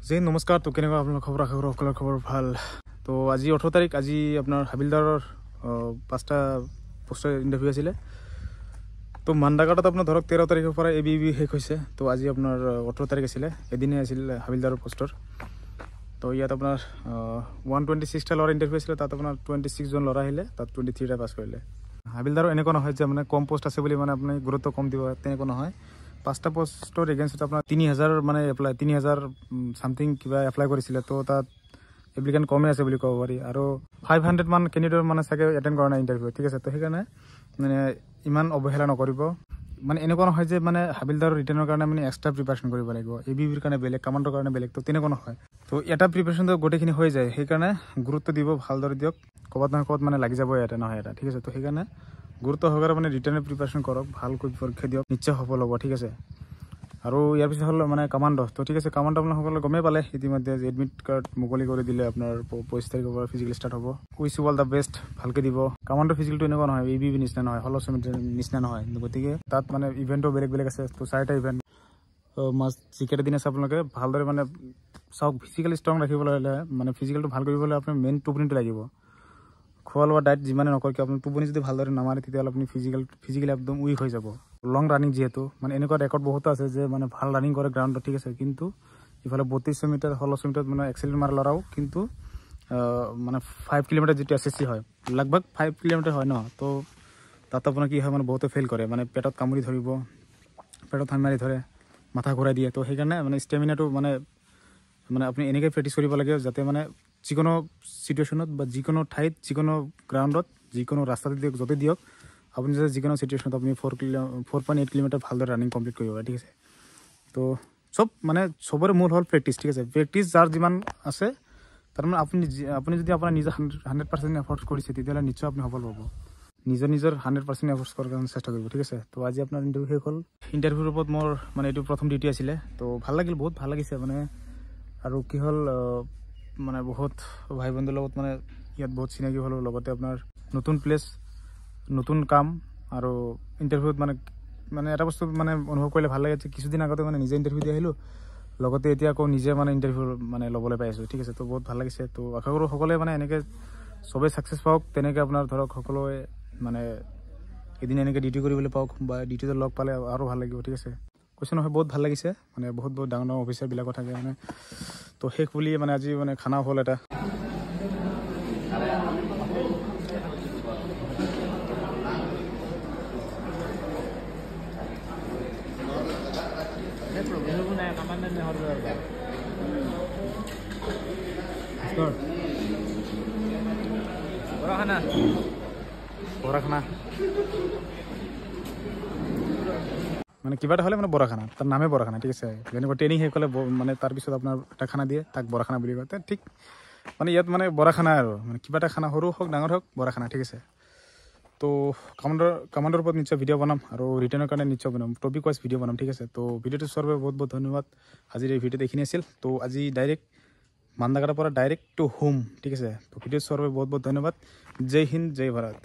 जी नमस्कार। तो केनेকুৱা আপোনাৰ খবৰ আশা কৰোঁ সকলোৰে খবৰ ভাল। তো আজি 18 তাৰিখ, আজি আপোনাৰ হাবিলদাৰৰ 5টা পোষ্টৰ ইণ্টাৰভিউ আছিলে। তো মান্দাগাড়ত আপোনাৰ ধৰক 13 তাৰিখৰ পৰা ABB শেষ হৈছে। তো আজি আপোনাৰ 18 তাৰিখ আছিলে, এদিনে আছিল হাবিলদাৰৰ পোষ্টৰ। তো ইয়াত আপোনাৰ 126টা ল'ৰা ইণ্টাৰভিউ আছিলে, তাত আপোনাৰ 26 জন ল'ৰা আহিলে, তাত 23টা পাছ কৰিলে। হাবিলদাৰৰ এনেকুৱা নহয় যে মানে কম পোষ্ট আছে বুলি মানে আপুনি গুৰুত্ব কম দিব, তেনেকুৱা নহয়। 5টা পোষ্টৰ এগেইনষ্টত আপোনাৰ 3000 মানে এপ্লাই 3000 সামথিং কিবা এপ্লাই কৰিছিলে। তো তাত এপ্লিকেণ্ট কমেই আছে বুলি ক'ব পাৰি, আৰু 500 মান কেণ্ডিডেট মানে চাগে এটেণ্ড কৰা নাই ইণ্টাৰভিউ, ঠিক আছে। তো সেইকাৰণে মানে ইমান অৱহেলা নকৰিব। মানে এনেকুৱা নহয় যে মানে হাবিলদাৰৰ ৰিটাৰ্ণৰ কাৰণে মানে এক্সট্ৰা প্ৰিপাৰেশ্যন কৰিব লাগিব, ABBৰ কাৰণে বেলেগ, কামাণ্ডৰ কাৰণে বেলেগ, তো তেনেকুৱা নহয়। তো এটা প্ৰিপাৰেশ্যনটো গোটেইখিনি হৈ যায়, সেইকাৰণে গুৰুত্ব দিব, ভালদৰে দিয়ক। ক'ৰবাত নহয় ক'ৰবাত মানে লাগি যাব এটা নহয় এটা, ঠিক আছে। তো সেইকাৰণে গুৰুত্ব সহকাৰে মানে ৰিটাৰ্ণৰ প্ৰিপাৰেশ্যন কৰক, ভালকৈ পৰীক্ষা দিয়ক, নিশ্চয় সফল হ'ব, ঠিক আছে। আৰু ইয়াৰ পিছত হ'ল মানে কামাণ্ড। তো ঠিক আছে, কামাণ্ড আপোনালোকসকলে গমেই পালে ইতিমধ্যে যে এডমিট কাৰ্ড মুকলি কৰি দিলে, আপোনাৰ 25 তাৰিখৰ পৰা ফিজিকেল ষ্টাৰ্ট হ'ব। Wish you all the best, ভালকৈ দিব। কামাণ্ডৰ ফিজিকেলটো এনেকুৱা নহয়, ABB নিচিনা নহয়, হল চেমিটাৰ নিচিনা নহয়। গতিকে তাত মানে ইভেণ্টটো বেলেগ বেলেগ আছে। তো 4টা ইভেণ্ট মাষ্ট যিকেইটা দিন আছে আপোনালোকে ভালদৰে মানে চাওক। ফিজিকেলি ষ্ট্ৰং ৰাখিবলৈ হ'লে মানে ফিজিকেলটো ভাল কৰিবলৈ আপোনাৰ মেইন টোপনিটো লাগিব। খোৱা লোৱা ডায়েট যিমানে নকৰে কিয়, আপুনি টোপনি যদি ভালদৰে নামাৰে তেতিয়াহ'লে আপুনি ফিজিকেলি একদম উইক হৈ যাব। লং ৰানিং যিহেতু মানে এনেকুৱা ৰেকৰ্ড বহুতো আছে যে মানে ভাল ৰানিং কৰে গ্ৰাউণ্ডত, ঠিক আছে, কিন্তু ইফালে 3200 মিটাৰ 1600 মিটাৰত মানে এক্সেলেণ্ট মাৰা ল'ৰাও কিন্তু মানে 5 কিলোমিটাৰ যিটো SSC হয়, লগভগ 5 কিলোমিটাৰ হয় ন। তো তাত আপোনাৰ কি হয় মানে বহুতে ফেইল কৰে, মানে পেটত কামুৰি ধৰিব, পেটত হান মাৰি ধৰে, মাথা ঘূৰাই দিয়ে। তো সেইকাৰণে মানে ষ্টেমিনাটো মানে আপুনি এনেকৈ প্ৰেক্টিছ কৰিব লাগে যাতে মানে যিকোনো চিটুৱেশ্যনত বা যিকোনো ঠাইত, যিকোনো গ্ৰাউণ্ডত, যিকোনো ৰাস্তাতে দিয়ক, য'তে দিয়ক, আপুনি যাতে যিকোনো চিটুৱেশ্যনত আপুনি 4.8 কিলোমিটাৰ ভালদৰে ৰানিং কমপ্লিট কৰিব পাৰে, ঠিক আছে। তো চবৰে মূল হ'ল প্ৰেক্টিছ, ঠিক আছে। প্ৰেক্টিছ যাৰ যিমান আছে তাৰমানে আপুনি যদি আপোনাৰ নিজৰ 100% এফৰ্টছ কৰিছে তেতিয়াহ'লে নিশ্চয় আপুনি সফল পাব। নিজৰ 100% এফৰ্টছ কৰাৰ কাৰণে চেষ্টা কৰিব, ঠিক আছে। তো আজি আপোনাৰ ইণ্টাৰভিউ শেষ হ'ল। ইণ্টাৰভিউৰ ওপৰত মোৰ মানে এইটো প্ৰথম ডিউটি আছিলে। তো ভাল লাগিল, বহুত ভাল লাগিছে মানে। আৰু কি হ'ল মানে বহুত ভাই বন্ধুৰ লগত মানে ইয়াত বহুত চিনাকি হ'লোঁ, লগতে আপোনাৰ নতুন প্লেচ, নতুন কাম, আৰু ইণ্টাৰভিউত মানে এটা বস্তু মানে অনুভৱ কৰিলে ভাল লাগে যে কিছুদিন আগতে মানে নিজে ইণ্টাৰভিউ দি আহিলোঁ, লগতে এতিয়া আকৌ নিজে মানে ইণ্টাৰভিউ মানে ল'বলৈ পাই আছোঁ, ঠিক আছে। তো বহুত ভাল লাগিছে। তো আশা কৰোঁ সকলোৱে মানে এনেকৈ চবেই ছাকচেছ পাওক, তেনেকৈ আপোনাৰ ধৰক সকলোৱে মানে এদিন এনেকৈ ডিউটি কৰিবলৈ পাওক, বা ডিউটিতে লগ পালে আৰু ভাল লাগিব, ঠিক আছে। কৈছে নহয়, বহুত ভাল লাগিছে মানে, বহুত ডাঙৰ ডাঙৰ অফিচাৰবিলাকো থাকে মানে। তো শেষ বুলি মানে আজি মানে খানা হ'ল এটা। বৰা খানা মানে কিবা এটা হ'লে মানে বৰা খানা, তাৰ নামে বৰা খানা, ঠিক আছে। যেনেকুৱা ট্ৰেইনিং শেষ হ'লে মানে তাৰপিছত আপোনাৰ এটা খানা দিয়ে, তাক বৰা খানা বুলি কয়। ঠিক মানে ইয়াত মানে বৰা খানা আৰু মানে কিবা এটা খানা, সৰু হওক ডাঙৰ হওক, বৰা খানা, ঠিক আছে। তো কামাণ্ডৰ ওপৰত নিশ্চয় ভিডিঅ' বনাম, আৰু ৰিটাৰ্ণৰ কাৰণে নিশ্চয় বনাম, টপিক ৱাইজ ভিডিঅ' বনাম, ঠিক আছে। তো ভিডিঅ'টো চোৱাৰ বাবে বহুত বহুত ধন্যবাদ। আজিৰ এই ভিডিঅ'ত এইখিনি আছিল। তো আজি ডাইৰেক্ট মান্দাগাড়ৰ পৰা ডাইৰেক্ট টু হোম, ঠিক আছে। তো ভিডিঅ' চোৱাৰ বাবে বহুত বহুত ধন্যবাদ। জয় হিন্দ, জয় ভাৰত।